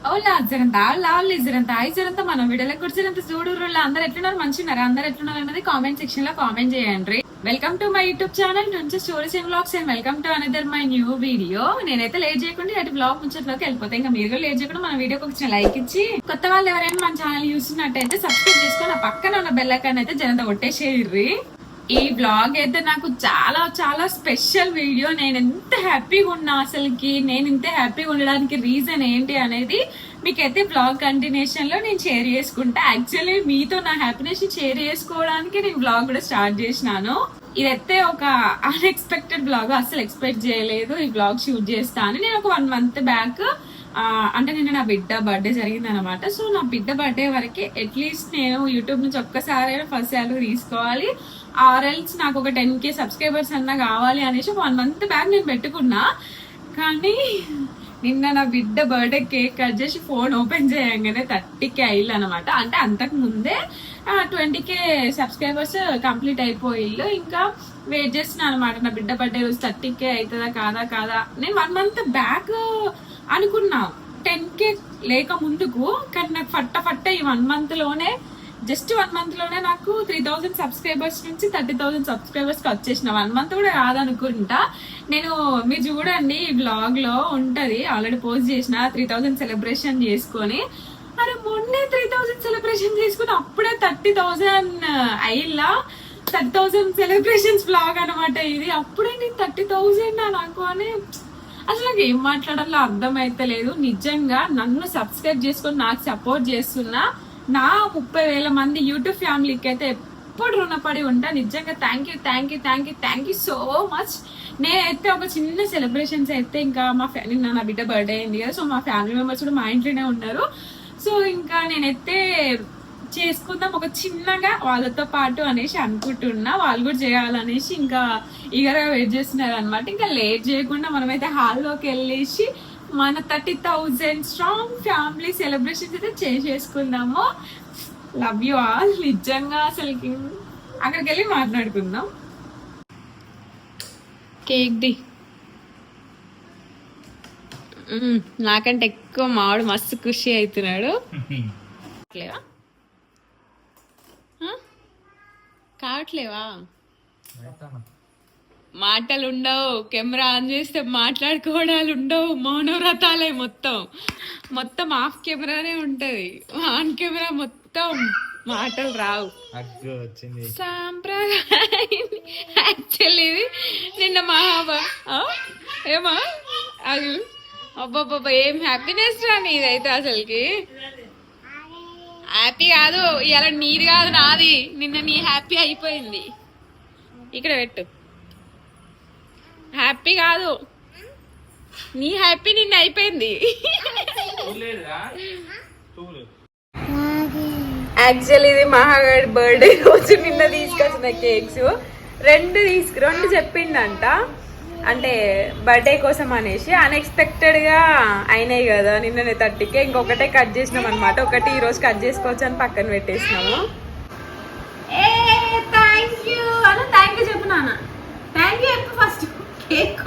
అవునా జరంత లావాలి జరంత ఐ జరంత మన వీడియోలకు కూడా జరంత చూడుర్రు అందరు ఎట్లున్నారు మంచిన్నారు అందరు ఎట్లున్నారు అన్నది కామెంట్ సెక్షన్ లో కామెంట్ చేయండి. Welcome to my YouTube channel నుంచి stories and vlogs and welcome to another my new video. నేనైతే లేట్ చేయకుండా అటు బ్లాగ్ ముచ్చట్లోకి వెళ్ళిపోతాయి. ఇంకా మీరు లేట్ చేయకుండా మన వీడియోకి ఒక లైక్ ఇచ్చి కొత్త వాళ్ళు ఎవరైనా మన ఛానల్ చూస్తున్నట్టయితే సబ్స్క్రైబ్ చేసుకొని ఆ పక్కన ఉన్న బెల్ ఐకాన్ అయితే జరంత కొట్టేసేయండి. ఈ బ్లాగ్ అయితే నాకు చాలా చాలా స్పెషల్ వీడియో. నేను ఎంత హ్యాపీగా ఉన్నా అసలుకి నేను ఇంత హ్యాపీగా ఉండడానికి రీజన్ ఏంటి అనేది మీకైతే బ్లాగ్ కంటిన్యూషన్ లో నేను షేర్ చేసుకుంటా. యాక్చువల్లీ మీతో నా హ్యాపీనెస్ షేర్ చేసుకోవడానికి నేను బ్లాగ్ కూడా స్టార్ట్ చేసినాను. ఇదైతే ఒక అన్ఎక్స్పెక్టెడ్ బ్లాగ్, అసలు ఎక్స్పెక్ట్ చేయలేదు ఈ బ్లాగ్ షూట్ చేస్తాను. నేను ఒక 1 month బ్యాక్ అంటే నిన్న నా బిడ్డ బర్త్డే జరిగింది అనమాట. సో నా బిడ్డ బర్త్డే వరకు అట్లీస్ట్ నేను యూట్యూబ్ నుంచి ఒక్కసారైనా ఫస్ట్ శాలరీ తీసుకోవాలి, ఆర్ఎల్స్ నాకు ఒక 10K సబ్స్క్రైబర్స్ అన్నా కావాలి అనేసి 1 month బ్యాక్ నేను పెట్టుకున్నా. కానీ నిన్న నా బిడ్డ బర్త్డే కేక్ కట్ చేసి ఫోన్ ఓపెన్ చేయగానే 30K అయ్యిల్లు అనమాట. అంటే అంతకు ముందే 20K సబ్స్క్రైబర్స్ కంప్లీట్ అయిపోయిల్లు. ఇంకా వెయిట్ చేస్తున్నా అనమాట నా బిడ్డ బర్త్డే రోజు 30K అవుతుందా కాదా. నేను 1 month బ్యాక్ అనుకున్నా 10K లేక ముందుకు. కానీ నాకు ఫట్ట ఈ 1 month లోనే జస్ట్ 1 month లోనే నాకు 3000 సబ్స్క్రైబర్స్ నుంచి 30,000 సబ్స్క్రైబర్స్ కి వచ్చేసిన. 1 month కూడా కాదనుకుంటా. నేను మీరు చూడండి ఈ బ్లాగ్ లో ఉంటది, ఆల్రెడీ పోస్ట్ చేసిన 3000 సెలబ్రేషన్ చేసుకొని. అరే మొన్నే 3000 సెలబ్రేషన్ చేసుకుని అప్పుడే 30,000 అయ్యిల్లా. 30,000 సెలబ్రేషన్స్ బ్లాగ్ అనమాట ఇది. అప్పుడే నేను 30,000 నాకు అని అసలు నాకు ఏం మాట్లాడాలో అర్థం అయితే లేదు. నిజంగా నన్ను సబ్స్క్రైబ్ చేసుకొని నాకు సపోర్ట్ చేస్తున్నా నా 30,000 మంది యూట్యూబ్ ఫ్యామిలీకి అయితే ఎప్పుడు రుణపడి ఉంటా. నిజంగా థ్యాంక్ యూ సో మచ్. నేనైతే ఒక చిన్న సెలబ్రేషన్స్ అయితే ఇంకా నిన్న నా బిడ్డ బర్త్డే అయింది కదా, సో మా ఫ్యామిలీ మెంబర్స్ కూడా మా ఇంట్లోనే ఉన్నారు. సో ఇంకా నేనైతే చేసుకుందాం ఒక చిన్నగా వాళ్ళతో పాటు అనేసి అనుకుంటున్నా. వాళ్ళు కూడా చేయాలనేసి ఇంకా ఈగర్గా వెయిట్ చేస్తున్నారు అనమాట. ఇంకా లేట్ చేయకుండా మనమైతే హాల్లోకి వెళ్ళేసి మన 30,000 స్ట్రాంగ్ ఫ్యామిలీ సెలబ్రేషన్స్ అయితే చేసేసుకుందాము. Love you all. నిజంగా అసలుకి అక్కడికి వెళ్ళి మాట్లాడుకుందాం. కేక్ ది నాకంటే ఎక్కువ మావాడు మస్తు ఖుషి అవుతున్నాడు. కావట్లేవా? మాటలు ఉండవు, కెమెరా ఆన్ చేస్తే మాట్లాడుకోవడాలు ఉండవు, మౌనవ్రతాలే మొత్తం ఆఫ్ కెమెరానే ఉంటది. ఆన్ కెమెరా మొత్తం మాటలు రావు. సాంప్రదాయం యాక్చువల్లీ ఇది నిన్న ఏమా అది అబ్బాబ్బా ఏం హ్యాపీనెస్ రా నీదైతే. అసలుకి హ్యాపీ కాదు ఇలా నీది కాదు నాది. నిన్న నీ హ్యాపీ అయిపోయింది. ఇక్కడ పెట్టు. హ్యాపీ కాదు నీ హ్యాపీ నిన్న అయిపోయింది. యాక్చువల్లీ ఇది మహాగడ్ బర్త్డే రోజు నిన్న తీసుకొచ్చిన కేక్స్ రెండు చెప్పిండంట. అంటే బర్త్డే కోసం అనేసి అన్ఎక్స్పెక్టెడ్ గా అయినాయి కదా నిన్న 30K. ఇంకొకటే కట్ చేసినాం అనమాట. ఒకటి ఈ రోజు కట్ చేసుకోవచ్చు అని పక్కన పెట్టేసినాము. థ్యాంక్ యూ చెప్పు నాన్న. థ్యాంక్ యూ చెప్పు ఫస్ట్. కేక్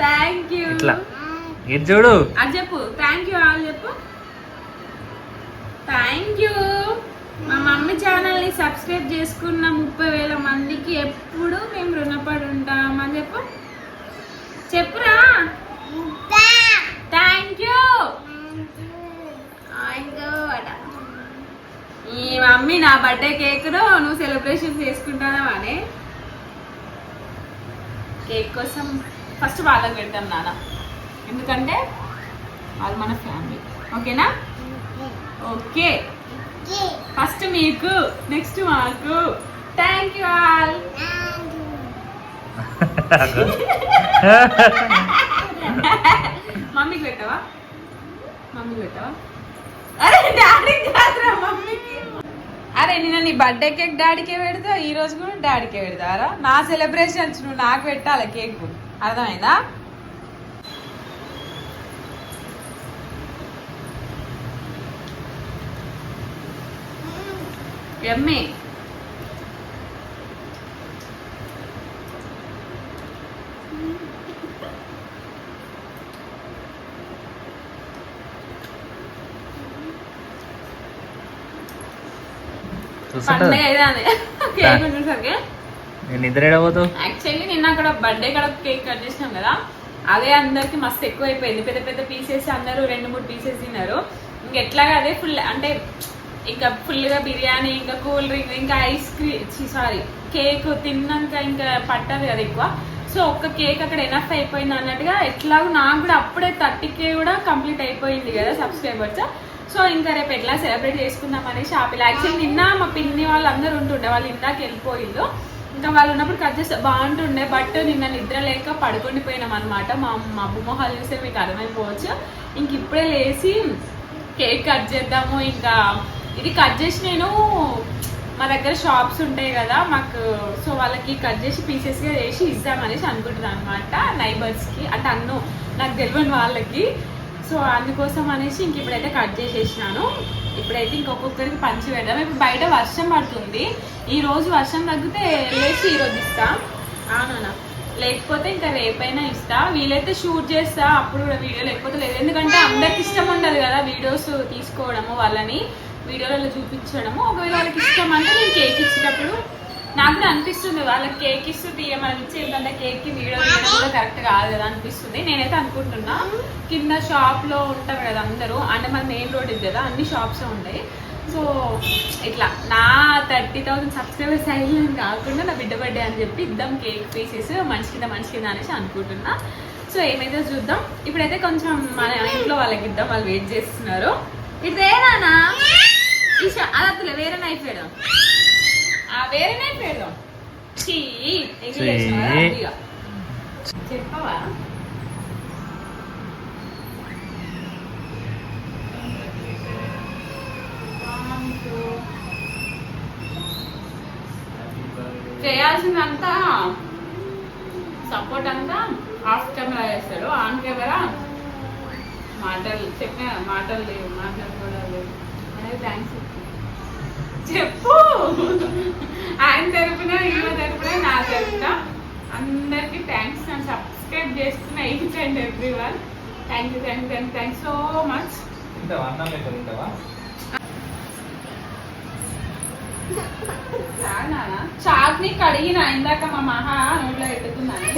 థ్యాంక్ యూ చూడు అది చెప్పు. థ్యాంక్ యూ ఆల్ చెప్పు. Thank you. మా మమ్మీ ఛానల్ ని సబ్స్క్రైబ్ చేసుకున్న 30,000 మందికి ఎప్పుడు మేము రుణపడి ఉంటామని చెప్పురా. Thank you. ఈ మమ్మీ నా బర్త్డే కేక్ నువ్వు సెలబ్రేషన్ చేసుకుంటానా అనే కేక్ కోసం ఫస్ట్ వాళ్ళకి పెడతాం నాన్న, ఎందుకంటే వాళ్ళు మన ఫ్యామిలీ. ఓకేనా? ఓకే. ఫస్ట్ మీకు, నెక్స్ట్ మాకు. Thank you all. మమ్మీకి పెట్టావా? అరే డాడీకి కాదురా మమ్మీకి. అరే నిన్న నీ బర్త్డే కేక్ డాడీకే పెడతా, ఈ రోజు కూడా డాడీకే పెడతారా? నా సెలబ్రేషన్స్ నువ్వు నాకు పెట్టాలి కేక్. అర్థమైందా? యమ్మీ. పండుగ అయితే అదే కేక్ ఉండేసరికి నేను నిద్ర ఏడబోతావు. యాక్చువల్లీ నిన్న అక్కడ బర్త్డే కూడా కేక్ కట్ చేసినాం కదా, అదే అందరికి మస్తు ఎక్కువ అయిపోయింది. పెద్ద పెద్ద పీసెస్ అందరూ 2-3 పీసెస్ తిన్నారు. ఇంకెట్లాగా అదే ఫుల్ అంటే ఇంకా ఫుల్గా బిర్యానీ, ఇంకా కూల్ డ్రింక్, ఇంకా ఐస్ క్రీమ్ కేక్ తిన్నాక ఇంకా పట్టదు కదా ఎక్కువ. సో ఒక్క కేక్ అక్కడ ఎనఫ్ అయిపోయింది అన్నట్టుగా. ఎట్లాగో నాకు కూడా అప్పుడే 30K కూడా కంప్లీట్ అయిపోయింది కదా సబ్స్క్రైబర్స్. సో ఇంకా రేపు ఎట్లా సెలబ్రేట్ చేసుకుందాం అనేసి ఆపిల్. యాక్చువల్లీ నిన్న మా పిన్ని వాళ్ళు అందరూ ఉంటుండే, వాళ్ళు ఇందాక వెళ్ళిపోయిండు. ఇంకా వాళ్ళు ఉన్నప్పుడు కట్ చేస్తే బాగుంటుండే, బట్ నిన్న నిద్ర లేక పడుకుండిపోయినాం అనమాట. మా అబ్బు మొహాలు చూస్తే మీకు అర్థమైపోవచ్చు. ఇంక ఇప్పుడే లేచి కేక్ కట్ చేద్దాము. ఇంకా ఇది కట్ చేసి నేను మా దగ్గర షాప్స్ ఉంటాయి కదా మాకు, సో వాళ్ళకి కట్ చేసి పీసెస్గా చేసి ఇద్దామనేసి అనుకుంటున్నాను అనమాట, నైబర్స్కి అంటే నాకు తెలియని వాళ్ళకి. సో అందుకోసం అనేసి ఇంక ఇప్పుడైతే కట్ చేసేసినాను. ఇప్పుడైతే ఇంకొకరికి పంచి పెడదాం. ఇప్పుడు బయట వర్షం పడుతుంది, ఈ రోజు వర్షం తగ్గితే లేచి ఈరోజు ఇస్తా. అవునా, లేకపోతే ఇంకా రేపైనా ఇస్తా. వీలైతే షూట్ చేస్తా అప్పుడు కూడా వీడియో, లేకపోతే లేదు. ఎందుకంటే అందరికి ఇష్టం ఉండదు కదా వీడియోస్ తీసుకోవడము, వాళ్ళని వీడియోలలో చూపించడము. ఒకవేళ వాళ్ళకి ఇష్టం అంటే నేను కేక్ ఇచ్చేటప్పుడు నాకు కూడా అనిపిస్తుంది, వాళ్ళకి కేక్ ఇస్తూ మనం ఇచ్చేదంటే కేక్కి వీడియో తీయడం కూడా కరెక్ట్ కాదు కదా అనిపిస్తుంది. నేనైతే అనుకుంటున్నా కింద షాప్లో ఉంటారు కదా అందరూ, అంటే మన మెయిన్ రోడ్ ఇది కదా, అన్ని షాప్స్ ఉంటాయి. సో ఇట్లా నా 30,000 సబ్స్క్రైబర్స్ అయ్యి కాకుండా నా బిడ్డ బర్త్డే అని చెప్పి ఇద్దాం కేక్ పీసెస్ మంచి కింద అనేసి అనుకుంటున్నా. సో ఏమైతే చూద్దాం. ఇప్పుడైతే కొంచెం మన ఇంట్లో వాళ్ళకి ఇద్దాం, వాళ్ళు వెయిట్ చేస్తున్నారు. ఇదేనా అలా వేరే నైఫ్ వేయడం, వేరే నైఫ్ వేయడం చెప్పవా? చేయాల్సిందంతా సపోర్ట్ అంతా ఆఫ్ కెమెరా చేస్తాడు, ఆన్ కెమెరా మాటలు లేవు, మాట్లాడుకోవడం లేవు అనేది. థ్యాంక్స్ చెప్పు. ఆయన తరపున ఈమె తరపున నా తరపున అందరికి థ్యాంక్స్. నన్ను సబ్స్క్రైబ్ చేస్తున్న each and every one thanks so much. చాక్ని కడిగిన ఇందాక మా మహా నోట్లో ఎట్టుకున్నాను.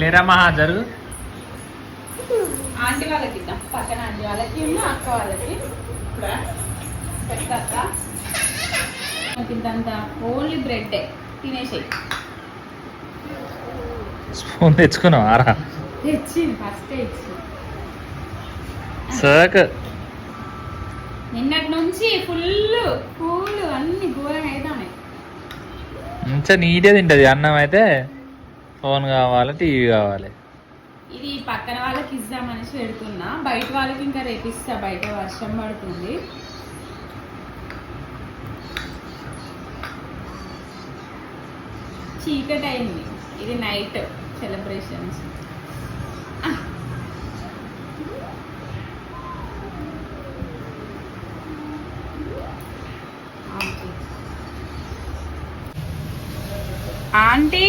లేరా మహా జరుగు. ఆంటీ వాళ్ళకి ఇద్దాం, పక్కన ఆంటీ వాళ్ళకి అక్క వాళ్ళకి పెట్టక్క. ఇంతంతా ఓన్లీ బ్రెడ్ తినేసేయి. స్పూన్ తెచ్చుకున్నావు ఆరా? తెచ్చింది ఫస్ట్ ఇచ్చి నిన్నటి నుంచి ఫుల్ అన్ని ఘోరం అవుతాయి. మంచిగా నీట్గా తింటది. అన్నం అయితే ఫోన్ కావాలి, టీవీ కావాలి. ఇది పక్కన వాళ్ళకి ఇద్దామనేసి పెడుతున్నా, బయట వాళ్ళకి ఇంకా రేపు ఇస్తా. బయట వర్షం పడుతుంది. చీకటి అయింది, ఇది నైట్ సెలబ్రేషన్స్. ఆంటీ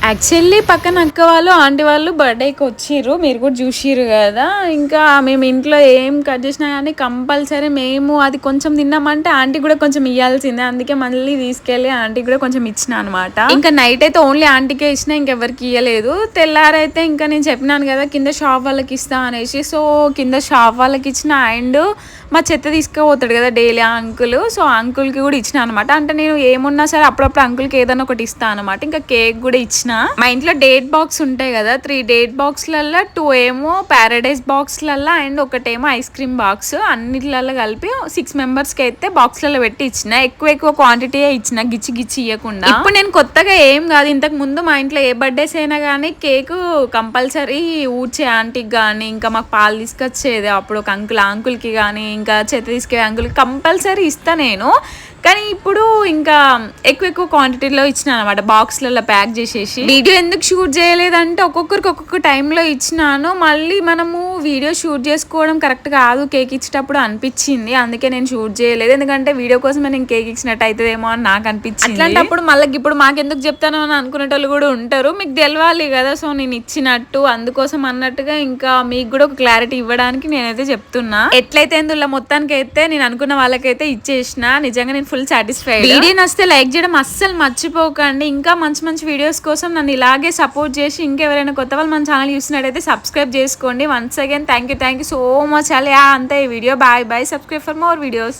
యాక్చువల్లీ పక్కన అక్క వాళ్ళు ఆంటీ వాళ్ళు బర్త్డేకి వచ్చిర్రు, మీరు కూడా చూసిర్రు కదా. ఇంకా మేము ఇంట్లో ఏం కట్ చేసినా కానీ కంపల్సరీ మేము అది కొంచెం తిన్నామంటే ఆంటీ కూడా కొంచెం ఇవ్వాల్సిందే. అందుకే మళ్ళీ తీసుకెళ్ళి ఆంటీ కూడా కొంచెం ఇచ్చిన అనమాట. ఇంకా నైట్ అయితే ఓన్లీ ఆంటీకే ఇచ్చిన, ఇంకెవరికి ఇవ్వలేదు. తెల్లారైతే ఇంకా నేను చెప్పినాను కదా కింద షాప్ వాళ్ళకి ఇస్తా అనేసి. సో కింద షాప్ వాళ్ళకి ఇచ్చిన, అండ్ మా చెత్త తీసుకుపోతాడు కదా డైలీ ఆ అంకుల్, సో అంకుల్కి కూడా ఇచ్చిన అనమాట. అంటే నేను ఏమున్నా సరే అప్పుడప్పుడు అంకుల్కి ఏదైనా ఒకటి ఇస్తా అనమాట. ఇంకా కేక్ కూడా ఇచ్చిన. మా ఇంట్లో డేట్ బాక్స్ ఉంటాయి కదా, 3 డేట్ బాక్స్లలో 2 ఏమో ప్యారడైజ్ బాక్స్లలో అండ్ ఒకటేమో ఐస్ క్రీమ్ బాక్స్. అన్నిట్లలో కలిపి 6 మెంబర్స్కి అయితే బాక్స్లలో పెట్టి ఇచ్చిన. ఎక్కువ క్వాంటిటీ ఇచ్చిన, గిచ్చి ఇవ్వకుండా. ఇప్పుడు నేను కొత్తగా ఏం కాదు, ఇంతకు ముందు మా ఇంట్లో ఏ బర్త్డేస్ అయినా కానీ కేక్ కంపల్సరీ ఊడ్చే ఆంటీకి కానీ, ఇంకా మాకు పాలు తీసుకొచ్చేది అప్పుడు ఒక అంకుల్కి కానీ, ఇంకా చెత్త తీసుకెళ్ళే అంకుల్కి కంపల్సరీ ఇస్తా నేను. కానీ ఇప్పుడు ఇంకా ఎక్కువ క్వాంటిటీలో ఇచ్చిన అనమాట, బాక్స్లలో ప్యాక్ చేసేసి. వీడియో ఎందుకు షూట్ చేయలేదంటే ఒక్కొక్కరికి ఒక్కొక్క టైంలో ఇచ్చినాను, మళ్ళీ మనము వీడియో షూట్ చేసుకోవడం కరెక్ట్ కాదు కేక్ ఇచ్చేటప్పుడు అనిపించింది, అందుకే నేను షూట్ చేయలేదు. ఎందుకంటే వీడియో కోసం నేను కేక్ ఇచ్చినట్టు అవుతుందేమో అని నాకు అనిపించింది. అట్లాంటప్పుడు మళ్ళీ ఇప్పుడు మాకెందుకు చెప్తాను అని అనుకునేటోళ్ళు కూడా ఉంటారు, మీకు తెలవాలి కదా. సో నేను ఇచ్చినట్టు అందుకోసం అన్నట్టుగా ఇంకా మీకు కూడా ఒక క్లారిటీ ఇవ్వడానికి నేనైతే చెప్తున్నా. ఎట్లయితే ఇందులో మొత్తానికి అయితే నేను అనుకున్న వాళ్ళకైతే ఇచ్చేసిన. నిజంగా నేను ఫుల్ సాటిస్ఫైడ్. వీడియో నచ్చితే లైక్ చేయడం అస్సలు మర్చిపోకండి. ఇంకా మంచి మంచి వీడియోస్ కోసం నన్ను ఇలాగే సపోర్ట్ చేసి ఇంకెవరైనా కొత్త వాళ్ళు మన ఛానల్ చూసినట్టయితే సబ్స్క్రైబ్ చేసుకోండి. Once again thank you so much. అలా అంతే ఈ వీడియో. Bye subscribe for more videos.